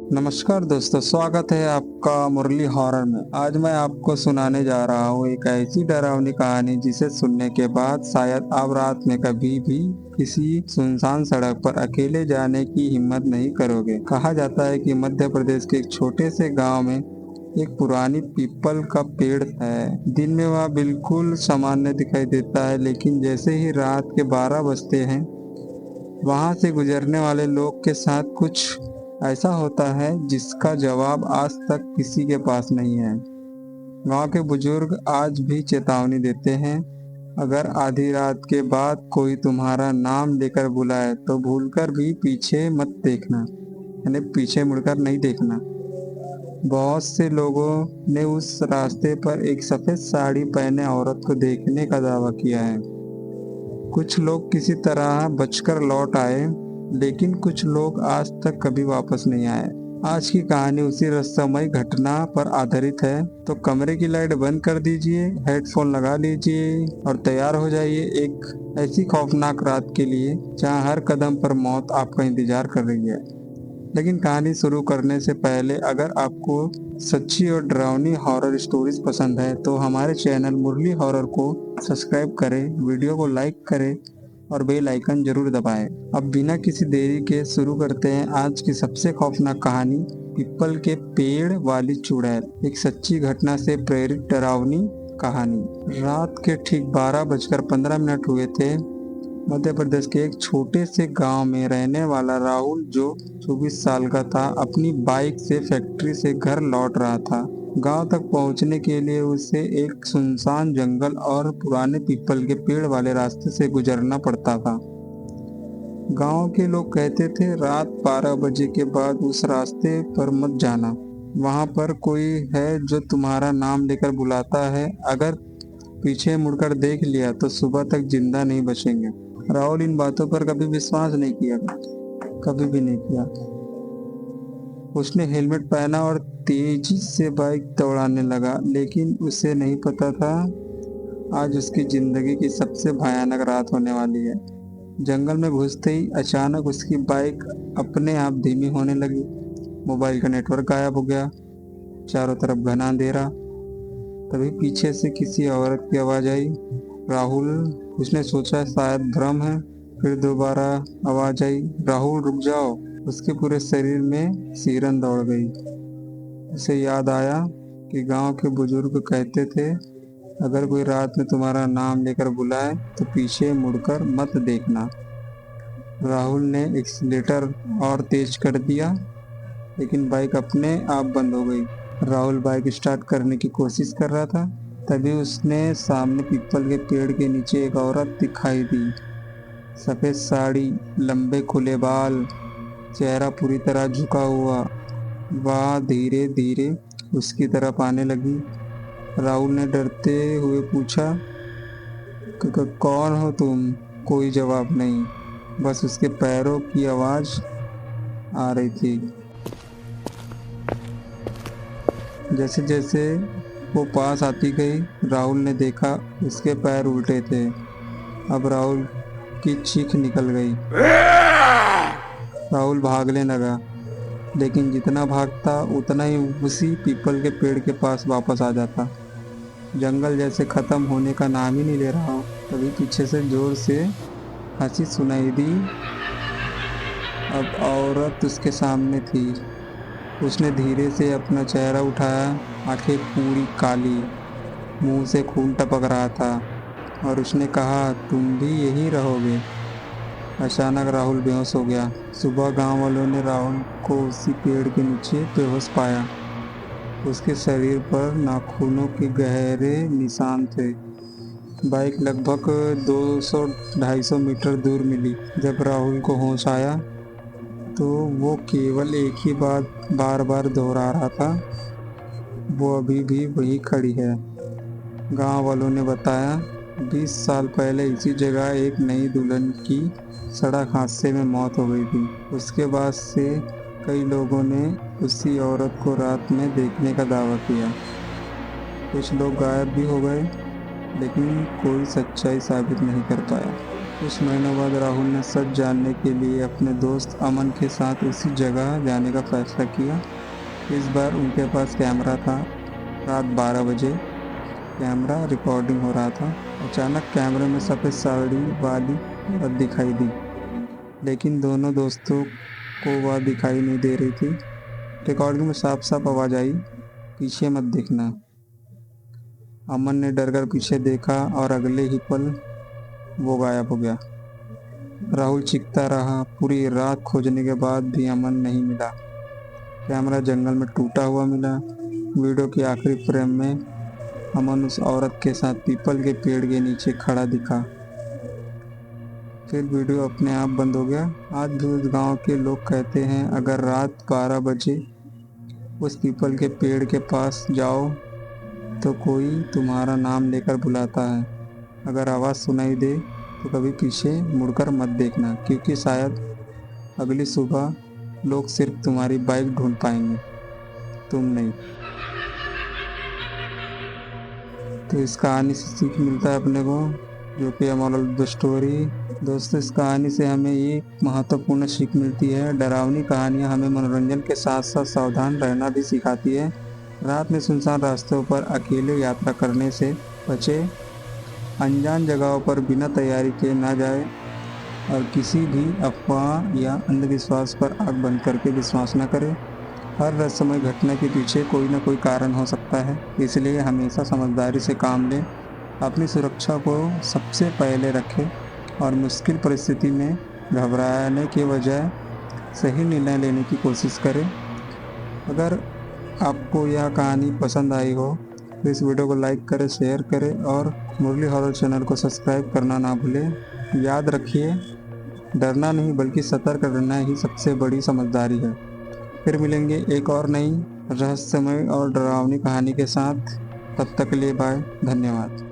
नमस्कार दोस्तों, स्वागत है आपका मुरली हॉरर में। आज मैं आपको सुनाने जा रहा हूँ एक ऐसी डरावनी कहानी जिसे सुनने के बाद शायद आप रात में कभी भी किसी सुनसान सड़क पर अकेले जाने की हिम्मत नहीं करोगे। कहा जाता है कि मध्य प्रदेश के एक छोटे से गांव में एक पुरानी पीपल का पेड़ है। दिन में वह बिल्कुल सामान्य दिखाई देता है, लेकिन जैसे ही रात के 12 बजते हैं, वहां से गुजरने वाले लोग के साथ कुछ ऐसा होता है जिसका जवाब आज तक किसी के पास नहीं है। गांव के बुजुर्ग आज भी चेतावनी देते हैं, अगर आधी रात के बाद कोई तुम्हारा नाम लेकर बुलाए तो भूलकर भी पीछे मत देखना, यानी पीछे मुड़कर नहीं देखना। बहुत से लोगों ने उस रास्ते पर एक सफेद साड़ी पहने औरत को देखने का दावा किया है। कुछ लोग किसी तरह बचकर लौट आए, लेकिन कुछ लोग आज तक कभी वापस नहीं आए। आज की कहानी उसी रहस्यमय घटना पर आधारित है। तो कमरे की लाइट बंद कर दीजिए, हेडफोन लगा लीजिए और तैयार हो जाइए एक ऐसी खौफनाक रात के लिए जहां हर कदम पर मौत आपका इंतजार कर रही है। लेकिन कहानी शुरू करने से पहले, अगर आपको सच्ची और डरावनी हॉरर स्टोरीज पसंद है तो हमारे चैनल मुरली हॉरर को सब्सक्राइब करें, वीडियो को लाइक करें और बेल आइकन जरूर दबाएं। अब बिना किसी देरी के शुरू करते हैं आज की सबसे खौफनाक कहानी, पीपल के पेड़ वाली चुड़ैल। एक सच्ची घटना से प्रेरित डरावनी कहानी। रात के ठीक 12:15 हुए थे। मध्य प्रदेश के एक छोटे से गांव में रहने वाला राहुल, जो 24 साल का था, अपनी बाइक से फैक्ट्री से घर लौट रहा था। गांव तक पहुंचने के लिए उसे एक सुनसान जंगल और पुराने पीपल के पेड़ वाले रास्ते से गुजरना पड़ता था। गांव के लोग कहते थे, रात 12 बजे के बाद उस रास्ते पर मत जाना। वहां पर कोई है जो तुम्हारा नाम लेकर बुलाता है। अगर पीछे मुड़कर देख लिया तो सुबह तक जिंदा नहीं बचेंगे। राहुल इन बातों पर कभी विश्वास नहीं किया, कभी भी नहीं किया। उसने हेलमेट पहना और तेजी से बाइक दौड़ाने लगा, लेकिन उसे नहीं पता था आज उसकी जिंदगी की सबसे भयानक रात होने वाली है। जंगल में घुसते ही अचानक उसकी बाइक अपने आप धीमी होने लगी। मोबाइल का नेटवर्क गायब हो गया। चारों तरफ घना अंधेरा। तभी पीछे से किसी औरत की आवाज आई, राहुल। उसने सोचा शायद भ्रम है। फिर दोबारा आवाज आई, राहुल रुक जाओ। उसके पूरे शरीर में सिरन दौड़ गई। उसे याद आया कि गांव के बुजुर्ग कहते थे, अगर कोई रात में तुम्हारा नाम लेकर बुलाए तो पीछे मुड़कर मत देखना। राहुल ने एक्सीलेटर और तेज कर दिया, लेकिन बाइक अपने आप बंद हो गई। राहुल बाइक स्टार्ट करने की कोशिश कर रहा था, तभी उसने सामने पीपल के पेड़ के नीचे एक औरत दिखाई दी। सफेद साड़ी, लंबे खुले बाल, चेहरा पूरी तरह झुका हुआ। वह धीरे धीरे उसकी तरफ आने लगी। राहुल ने डरते हुए पूछा, कौन हो तुम?" कोई जवाब नहीं, बस उसके पैरों की आवाज आ रही थी। जैसे जैसे वो पास आती गई, राहुल ने देखा उसके पैर उल्टे थे। अब राहुल की चीख निकल गई। राहुल भागने लगा, लेकिन जितना भागता उतना ही उसी पीपल के पेड़ के पास वापस आ जाता। जंगल जैसे खत्म होने का नाम ही नहीं ले रहा। तभी पीछे से जोर से हंसी सुनाई दी। अब औरत उसके सामने थी। उसने धीरे से अपना चेहरा उठाया, आंखें पूरी काली, मुंह से खून टपक रहा था, और उसने कहा, तुम भी यहीं रहोगे? अचानक राहुल बेहोश हो गया। सुबह गांव वालों ने राहुल को उसी पेड़ के नीचे बेहोश पाया। उसके शरीर पर नाखूनों के गहरे निशान थे। बाइक लगभग 200-250 मीटर दूर मिली। जब राहुल को होश आया तो वो केवल एक ही बात बार बार दोहरा रहा था, वो अभी भी वही खड़ी है। गांव वालों ने बताया, 20 साल पहले इसी जगह एक नई दुल्हन की सड़क हादसे में मौत हो गई थी। उसके बाद से कई लोगों ने उसी औरत को रात में देखने का दावा किया। कुछ लोग गायब भी हो गए, लेकिन कोई सच्चाई साबित नहीं कर पाया। कुछ महीनों बाद राहुल ने सच जानने के लिए अपने दोस्त अमन के साथ उसी जगह जाने का फैसला किया। इस बार उनके पास कैमरा था। रात 12 बजे कैमरा रिकॉर्डिंग हो रहा था। अचानक कैमरे में सफ़ेद साड़ी वाली औरत दिखाई दी, लेकिन दोनों दोस्तों को वह दिखाई नहीं दे रही थी। रिकॉर्डिंग में साफ साफ आवाज़ आई, पीछे मत देखना। अमन ने डर कर पीछे देखा और अगले ही पल वो गायब हो गया। राहुल चीखता रहा। पूरी रात खोजने के बाद भी अमन नहीं मिला। कैमरा जंगल में टूटा हुआ मिला। वीडियो के आखिरी फ्रेम में अमन उस औरत के साथ पीपल के पेड़ के नीचे खड़ा दिखा। फिर वीडियो अपने आप बंद हो गया। आज भी उस गांव के लोग कहते हैं, अगर रात 12 बजे उस पीपल के पेड़ के पास जाओ तो कोई तुम्हारा नाम लेकर बुलाता है। अगर आवाज़ सुनाई दे तो कभी पीछे मुड़कर मत देखना, क्योंकि शायद अगली सुबह लोग सिर्फ तुम्हारी बाइक ढूंढ पाएंगे, तुम नहीं। तो इस कहानी से सीख मिलता है अपने को, जो कि मोरल ऑफ द स्टोरी। दोस्तों, इस कहानी से हमें एक महत्वपूर्ण सीख मिलती है। डरावनी कहानियाँ हमें मनोरंजन के साथ साथ सावधान रहना भी सिखाती है। रात में सुनसान रास्तों पर अकेले यात्रा करने से बचे, अनजान जगहों पर बिना तैयारी के ना जाए और किसी भी अफवाह या अंधविश्वास पर आँख बंद करके विश्वास न करें। हर रहस्यमय घटना के पीछे कोई न कोई कारण हो सकता है, इसलिए हमेशा समझदारी से काम लें, अपनी सुरक्षा को सबसे पहले रखें और मुश्किल परिस्थिति में घबराने के बजाय सही निर्णय लेने की कोशिश करें। अगर आपको यह कहानी पसंद आई हो तो इस वीडियो को लाइक करें, शेयर करें और मुरली हॉरर चैनल को सब्सक्राइब करना ना भूलें। याद रखिए, डरना नहीं बल्कि सतर्क रहना ही सबसे बड़ी समझदारी है। फिर मिलेंगे एक और नई रहस्यमय और डरावनी कहानी के साथ। तब तक के लिए बाय, धन्यवाद।